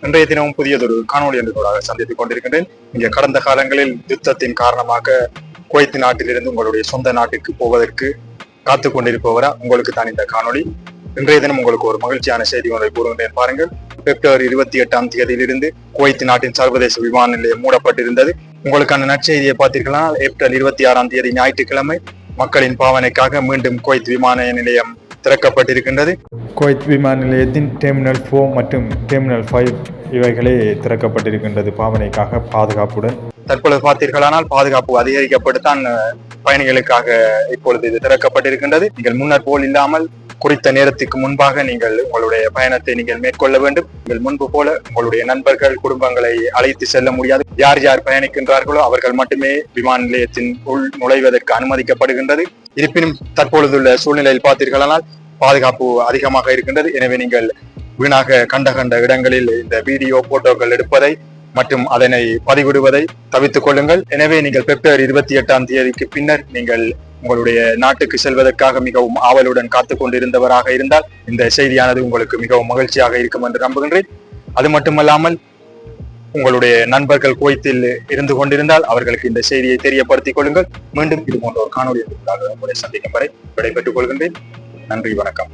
இன்றைய தினமும் புதியதொரு காணொலி என்றோடாக சந்தித்துக் கொண்டிருக்கின்றேன். இங்கே கடந்த காலங்களில் யுத்தத்தின் காரணமாக குவைத் நாட்டிலிருந்து உங்களுடைய சொந்த நாட்டுக்கு போவதற்கு காத்துக் கொண்டிருப்பவரா உங்களுக்கு தான் இந்த காணொலி. இன்றைய தினம் உங்களுக்கு ஒரு மகிழ்ச்சியான செய்தி ஒன்றை கூறுகின்றேன் பாருங்கள். பிப்ரவரி 28ஆம் தேதியிலிருந்து குவைத் நாட்டின் சர்வதேச விமான நிலையம் மூடப்பட்டிருந்தது. உங்களுக்கான நற்செய்தியை பார்த்தீர்களா, ஏப்ரல் 26ஆம் தேதி ஞாயிற்றுக்கிழமை மக்களின் பாவனைக்காக மீண்டும் குவைத் விமான நிலையம் திறக்கப்பட்டிருக்கின்றது. குவைத் விமான நிலையத்தின் டெர்மினல் 4 மற்றும் டெர்மினல் 5 இவைகளே திறக்கப்பட்டிருக்கின்றது பாவனைக்காக பாதுகாப்புடன். தற்பொழுது பார்த்தீர்களானால் பாதுகாப்பு அதிகரிக்கப்பட்டுத்தான் பயணிகளுக்காக இப்பொழுது இது திறக்கப்பட்டிருக்கின்றது. நீங்கள் முன்னர் போல் இல்லாமல் குறித்த நேரத்துக்கு முன்பாக நீங்கள் உங்களுடைய பயணத்தை நீங்கள் மேற்கொள்ள வேண்டும். நீங்கள் முன்பு போல உங்களுடைய நண்பர்கள் குடும்பங்களை அழைத்து செல்ல முடியாது. யார் யார் பயணிக்கின்றார்களோ அவர்கள் மட்டுமே விமான நிலையத்தின் உள் நுழைவதற்கு அனுமதிக்கப்படுகின்றது. இருப்பினும் தற்பொழுதுள்ள சூழ்நிலையில் பார்த்தீர்களானால் பாதுகாப்பு அதிகமாக இருக்கின்றது. எனவே நீங்கள் வீணாக கண்ட இடங்களில் இந்த வீடியோ போட்டோக்கள் எடுப்பதை மற்றும் அதனை பதிவிடுவதை தவிர்த்துக் கொள்ளுங்கள். எனவே நீங்கள் பிப்ரவரி 28ஆம் தேதிக்கு பின்னர் நீங்கள் உங்களுடைய நாட்டுக்கு செல்வதற்காக மிகவும் ஆவலுடன் காத்துக் கொண்டிருந்தவராக இருந்தால் இந்த செய்தியானது உங்களுக்கு மிகவும் மகிழ்ச்சியாக இருக்கும் என்று நம்புகின்றேன். அது மட்டுமல்லாமல் உங்களுடைய நண்பர்கள் குவைத்தில் இருந்து கொண்டிருந்தால் அவர்களுக்கு இந்த செய்தியை தெரியப்படுத்திக் கொள்ளுங்கள். மீண்டும் இது போன்ற ஒரு காணொலி உங்களை சந்திக்கும் வரை விடைபெற்றுக் கொள்கின்றேன். நன்றி, வணக்கம்.